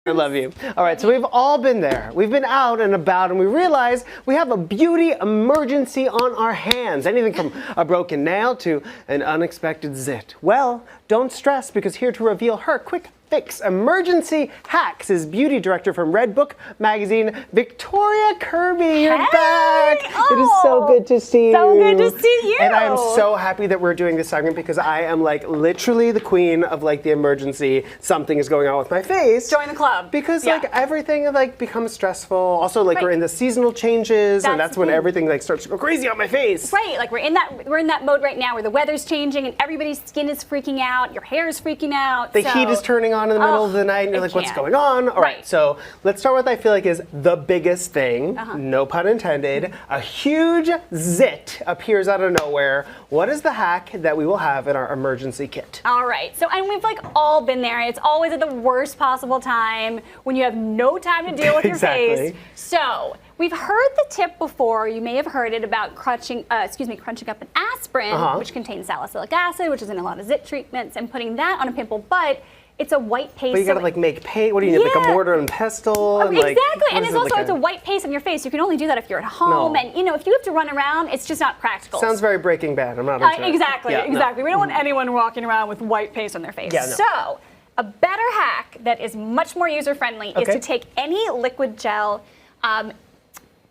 I love you. All right, so we've all been there. We've been out and about and we realize we have a beauty emergency on our hands. Anything from a broken nail to an unexpected zit. Well, don't stress because here to reveal her quick fix emergency hacks is beauty director from Red Book magazine, Victoria Kirby. You're back. Oh, it is so good to see you. So good to see you. And I'm so happy that we're doing this segment because I am like literally the queen of like the emergency. Something is going on with my face. Join the club. Because like everything like becomes stressful. Also like we're in the seasonal changes and that's when everything like starts to go crazy on my face. Right, like we're in that mode right now where the weather's changing and everybody's skin is freaking out, your hair is freaking out. The heat is turning on in the middle of the night and you're like, what's going on? All right, so let's start with what I feel like is the biggest thing, no pun intended. A huge zit appears out of nowhere. What is the hack that we will have in our emergency kit? All right, so and we've like all been there. It's always at the worst possible time when you have no time to deal with your face. So we've heard the tip before. You may have heard it about crunching up an aspirin, which contains salicylic acid, which is in a lot of zit treatments, and putting that on a pimple. But it's a white paste. But you gotta like make paste. What do you need? Like a mortar and pestle? And, exactly, like, and it's also it's a white paste on your face. You can only do that if you're at home, and you know if you have to run around, it's just not practical. Sounds very Breaking Bad. I'm not into exactly, it. exactly. We don't want anyone walking around with white paste on their face. So a better hack that is much more user friendly is to take any liquid gel.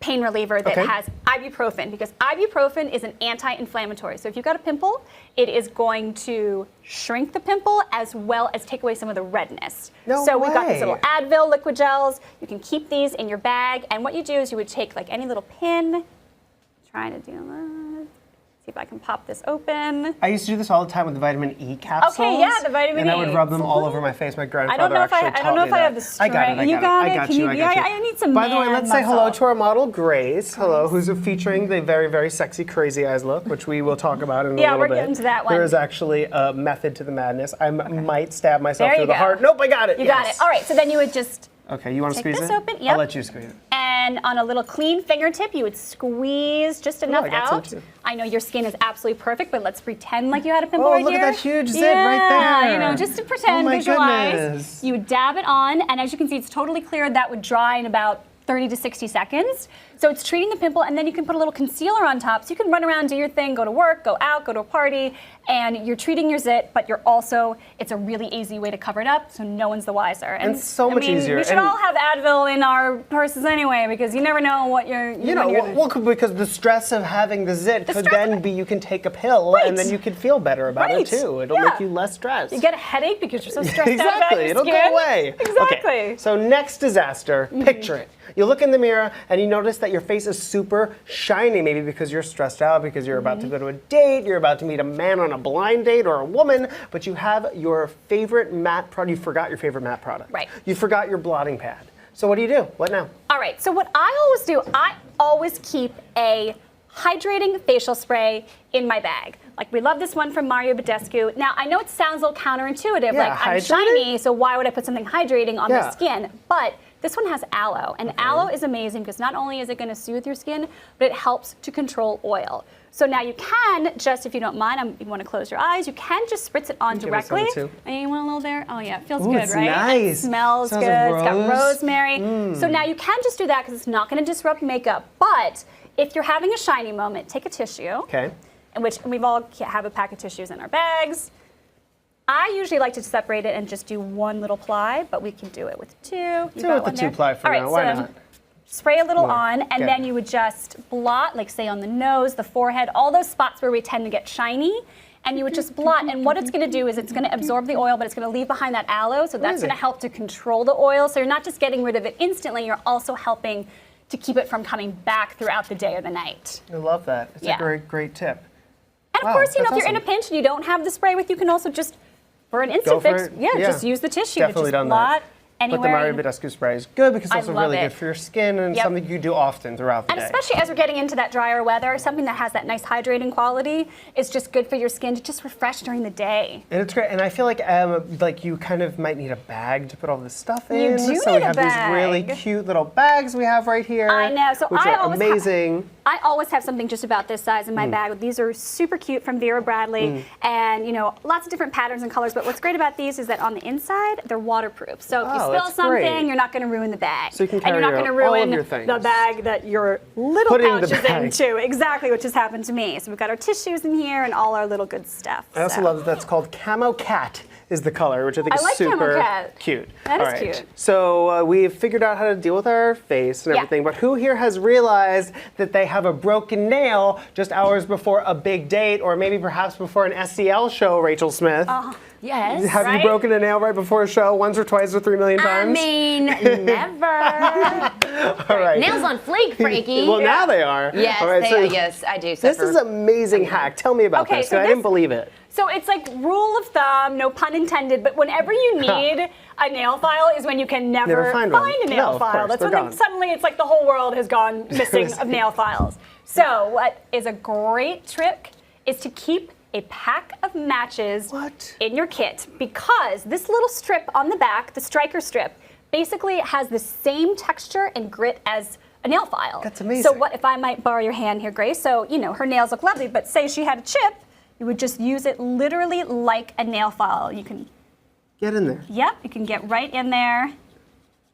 Pain reliever that has ibuprofen, because ibuprofen is an anti-inflammatory. So if you've got a pimple, it is going to shrink the pimple as well as take away some of the redness. We've got these little Advil liquid gels. You can keep these in your bag, and what you do is you would take like any little pin, trying to do that. See if I can pop this open. I used to do this all the time with the vitamin E capsules. Okay, yeah, the vitamin E. And I would rub them all over my face. My grandfather I don't know if I have the I strength. got it. You got it. I got you. I need some. By the way, let's say hello to our model, Grace. Hello, who's featuring the very, very sexy Crazy Eyes look, which we will talk about in a little bit. Yeah, we're getting to that one. There is actually a method to the madness. I might stab myself through the heart. Nope, I got it. You got it. All right, so then you would just. Okay, you want to squeeze it? Take this open. Yep. I'll let you squeeze it. And on a little clean fingertip, you would squeeze just enough out. I know your skin is absolutely perfect, but let's pretend like you had a pimple right here. Oh, look at that huge zit right there. You know, just to pretend, visualize. Goodness. You would dab it on, and as you can see, it's totally clear. That would dry in about 30 to 60 seconds. So it's treating the pimple, and then you can put a little concealer on top. So you can run around, do your thing, go to work, go out, go to a party, and you're treating your zit, but you're also, it's a really easy way to cover it up, so no one's the wiser. And so much easier. We should all have Advil in our purses anyway, because you never know what you're... because the stress of having the zit could then be you can take a pill, and then you could feel better about it too. It'll make you less stressed. You get a headache because you're so stressed out about your skin. It'll go away. Exactly. Okay, so next disaster, picture it. You look in the mirror and you notice that your face is super shiny, maybe because you're stressed out, because you're about to go to a date, you're about to meet a man on a blind date or a woman, but you have your favorite matte product. You forgot your favorite matte product. Right. You forgot your blotting pad. So what do you do? What now? All right, so what I always do, I always keep a hydrating facial spray in my bag. Like, we love this one from Mario Badescu. Now, I know it sounds a little counterintuitive, like I'm shiny, so why would I put something hydrating on my skin? But this one has aloe, and aloe is amazing because not only is it going to soothe your skin, but it helps to control oil. So now you can just, if you don't mind, you want to close your eyes, you can just spritz it on directly. And you want a little there? Oh yeah, it feels good, it's right? Nice. It smells good. It's got rosemary. So now you can just do that because it's not going to disrupt makeup. But if you're having a shiny moment, take a tissue. In which we've all have a pack of tissues in our bags. I usually like to separate it and just do one little ply, but we can do it with two. Do it with the 2-ply for now. Why not? Spray a little on, and then you would just blot, like say on the nose, the forehead, all those spots where we tend to get shiny, and you would just blot. And what it's going to do is it's going to absorb the oil, but it's going to leave behind that aloe, so that's going to help to control the oil. So you're not just getting rid of it instantly, you're also helping to keep it from coming back throughout the day or the night. I love that. It's a great, great tip. And of course, if you're in a pinch and you don't have the spray with you, can also just, for an instant fix, just use the tissue to just blot anywhere. But the Mario Badescu spray is good because it's also really good for your skin and something you do often throughout the day. And especially as we're getting into that drier weather, something that has that nice hydrating quality is just good for your skin to just refresh during the day. And it's great. And I feel like you kind of might need a bag to put all this stuff in. You do so need we have a bag. these really cute little bags we have right here. I know. So which are amazing. I always have something just about this size in my bag. These are super cute from Vera Bradley, and you know, lots of different patterns and colors. But what's great about these is that on the inside, they're waterproof. So if you spill something, you're not going to ruin the bag. So you can carry and you're not going to ruin the bag that your little pouch is in too. Exactly, which has happened to me. So we've got our tissues in here and all our little good stuff. I also love that that's called Camo Cat is the color, which I think is super cute. That is cute. So we've figured out how to deal with our face and everything, but who here has realized that they have a broken nail just hours before a big date, or maybe perhaps before an SEL show, Rachel Smith? Yes. Have you broken a nail right before a show once or twice or 3 million times? I mean, never. All right. Nails on fleek, Frankie. Well, now they are. Yes, all right, yes, I do. This is an amazing hack. Tell me about this, because I didn't believe it. So it's like rule of thumb, no pun intended, but whenever you need a nail file is when you can never find a nail file. That's when suddenly it's like the whole world has gone missing of nail files. So what is a great trick is to keep a pack of matches in your kit, because this little strip on the back, the striker strip, basically has the same texture and grit as a nail file. That's amazing. So what if I might borrow your hand here, Grace? So, you know, her nails look lovely, but say she had a chip, you would just use it literally like a nail file. You can get in there. Yep, you can get right in there.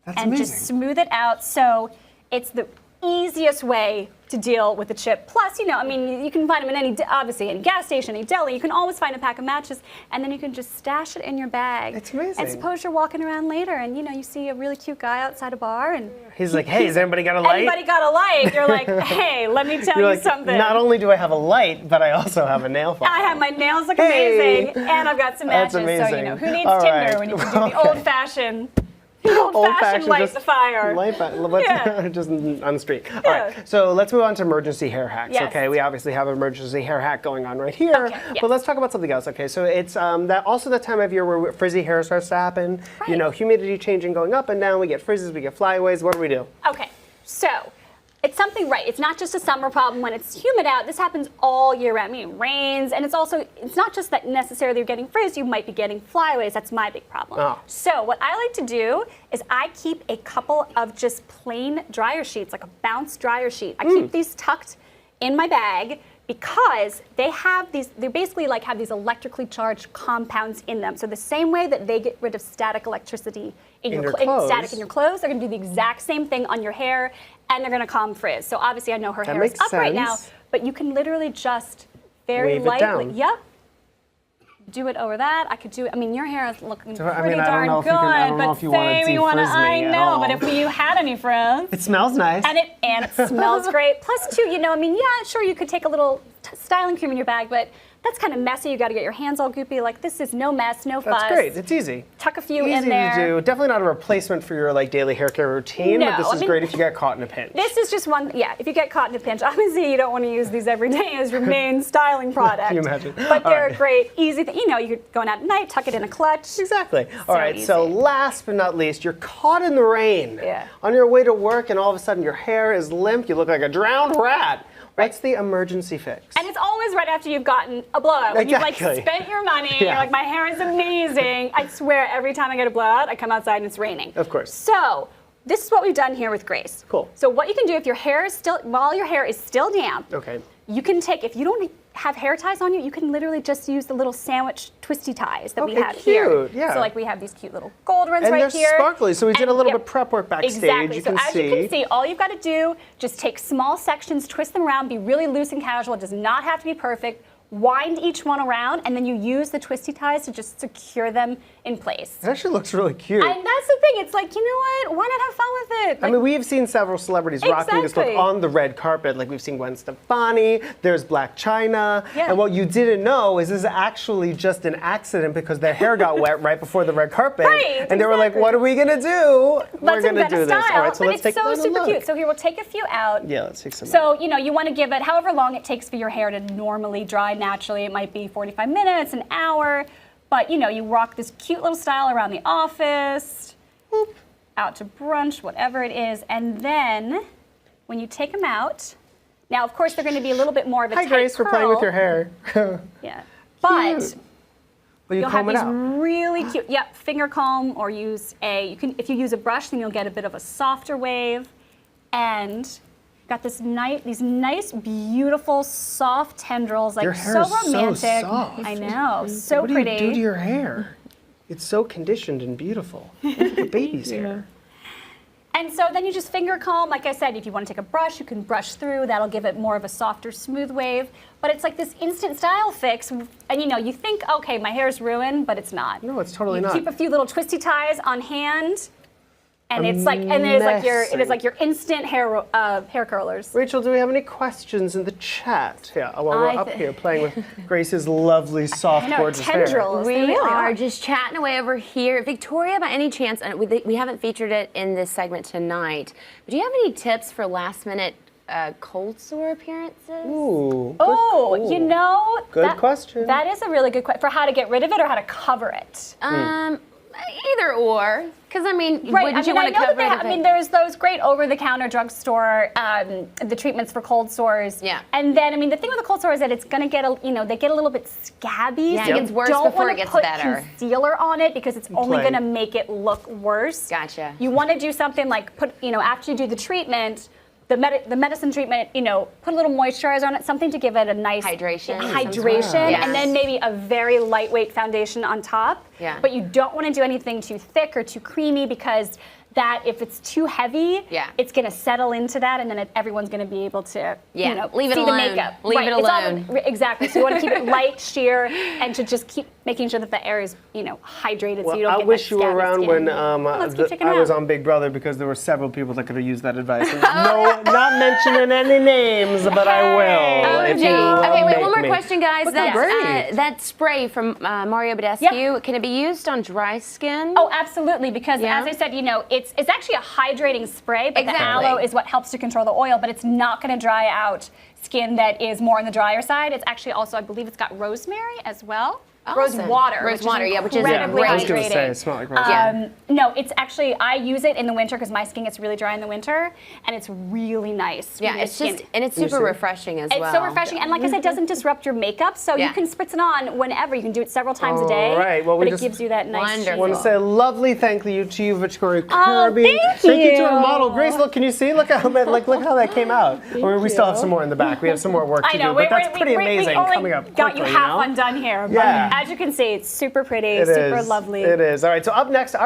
That's and amazing. Just smooth it out. So it's the easiest way to deal with the chip. Plus, you know, I mean, you can find them in any, obviously, any gas station, any deli. You can always find a pack of matches, and then you can just stash it in your bag. It's amazing. And suppose you're walking around later, and you know, you see a really cute guy outside a bar, and he's like, "Hey, has anybody got a light?" Anybody got a light? You're like, "Hey, let me tell you something. Not only do I have a light, but I also have a nail file. I have my nails look amazing, and I've got some matches. That's amazing. So you know, who needs Tinder when you can do the old-fashioned? Old-fashioned light the fire. Just on the street. All right, so let's move on to emergency hair hacks. Okay, we obviously have an emergency hair hack going on right here, but let's talk about something else. Okay, so it's also that time of year where frizzy hair starts to happen. Right. You know, humidity changing, going up and down. We get frizzes, we get flyaways. What do we do? Okay, so it's something, right? It's not just a summer problem when it's humid out. This happens all year round. I mean, it rains, and it's not just that necessarily you're getting frizz. You might be getting flyaways. That's my big problem. So what I like to do is I keep a couple of just plain dryer sheets, like a bounce dryer sheet. I keep these tucked in my bag because they have these, they basically like have these electrically charged compounds in them. So the same way that they get rid of static electricity in your clothes, they're gonna do the exact same thing on your hair, and they're gonna calm frizz. So obviously I know her hair is up right now, but you can literally just very lightly, do it over that. I could do it. I mean, your hair is looking pretty darn good, but say we want to, I know, but if you had any frizz. It smells nice. And it smells great. Plus, too, you know, I mean, yeah, sure, you could take a little styling cream in your bag, but that's kind of messy. You got to get your hands all goopy. Like, this is no mess, no fuss. That's great. It's easy. Tuck a few in there. Easy to do. Definitely not a replacement for your like daily hair care routine, but this is great if you get caught in a pinch. This is just one, if you get caught in a pinch. Obviously, you don't want to use these every day as your main styling product. Can you imagine? But they're a great, easy thing. You know, you're going out at night, tuck it in a clutch. Exactly. All right, so last but not least, you're caught in the rain. On your way to work, and all of a sudden your hair is limp. You look like a drowned rat. What's the emergency fix? And it's always right after you've gotten a blowout. When you've like spent your money, you're like, my hair is amazing. I swear, every time I get a blowout, I come outside and it's raining. Of course. So this is what we've done here with Grace. Cool. So what you can do if your hair is still, while your hair is still damp, you can take, if you don't have hair ties on you, you can literally just use the little sandwich twisty ties that we have here. So like we have these cute little gold ones right here. And they're sparkly, so we did a little bit of prep work backstage. Exactly, so as you can see, all you've got to do, just take small sections, twist them around, be really loose and casual. It does not have to be perfect. Wind each one around, and then you use the twisty ties to just secure them in place. It actually looks really cute. And that's the thing. It's like, you know what? Why not have fun with it? Like, I mean, we've seen several celebrities rocking this look on the red carpet. Like we've seen Gwen Stefani, there's Black China. And what you didn't know is this is actually just an accident because their hair got wet right before the red carpet. And they were like, what are we going to do? We're going to do this. All right, so let's take a look. It's so super cute. So here, we'll take a few out. Yeah, let's take some So, you know, you want to give it however long it takes for your hair to normally dry naturally. It might be 45 minutes, an hour. But, you know, you rock this cute little style around the office, out to brunch, whatever it is. And then when you take them out, now, of course, they're going to be a little bit more of a tight curl. Hi, Grace, we're playing with your hair. But you'll have these really cute, finger comb, or use if you use a brush, then you'll get a bit of a softer wave. And Got these nice, beautiful, soft tendrils, like Your hair so is romantic. so soft. I know, so what pretty. What do you do to your hair? It's so conditioned and beautiful. Look at the baby's hair. And so then you just finger comb. Like I said, if you want to take a brush, you can brush through. That'll give it more of a softer, smooth wave. But it's like this instant style fix. And you think, okay, my hair's ruined, but it's not. No, it's totally you not. Keep a few little twisty ties on hand. And it is like your instant hair curlers. Rachel, do we have any questions in the chat? Yeah, while we're up here playing with Grace's lovely, soft, gorgeous tendrils. hair. We really are just chatting away over here. Victoria, by any chance, and we haven't featured it in this segment tonight, but do you have any tips for last-minute cold sore appearances? Ooh. Good question. That is a really good question. For how to get rid of it or how to cover it? Either or. Because, wouldn't you want to cover it? There's those great over-the-counter drugstore, the treatments for cold sores. Yeah. And then, the thing with the cold sore is that it's going to get, they get a little bit scabby. Yeah, so it gets worse before it gets better. Don't want to put concealer on it because it's only going to make it look worse. Gotcha. You want to do something like after you do the treatment, the medicine treatment, put a little moisturizer on it, something to give it a nice hydration, yes. And then maybe a very lightweight foundation on top. Yeah. But you don't want to do anything too thick or too creamy because that if it's too heavy, it's going to settle into that, and then everyone's going to be able to, leave it see alone. the makeup. Leave it alone. Exactly. So you want to keep it light, sheer, and to just keep making sure that the air is, hydrated, so you don't I get wish you were scabby around skin. when I was on Big Brother, because there were several people that could have used that advice. No, not mentioning any names, but I will. If you okay, wait, one more me. question, guys. That spray from Mario Badescu, can it be used on dry skin? Oh, absolutely, because as I said, it's actually a hydrating spray, but the aloe is what helps to control the oil, but it's not going to dry out skin that is more on the drier side. It's actually also, I believe it's got rosemary as well. Awesome. Rose water, which is incredibly I was hydrating. going to say, it smelled like rose. No, it's actually, I use it in the winter because my skin gets really dry in the winter, and it's really nice. Yeah, it's super refreshing as well. It's so refreshing, and like I said, it doesn't disrupt your makeup, so you can spritz it on whenever. You can do it several times a day. Right. Well, but it gives you that nice. I want to say a lovely thank you to you, Victoria Kirby. Thank you to our model, Grace. Look, can you see? Look how that came out. We still have some more in the back. We have some more work to do, but that's pretty amazing coming up quickly. Got you half undone here, but as you can see, it's super pretty, super lovely. It is. All right, so up next, our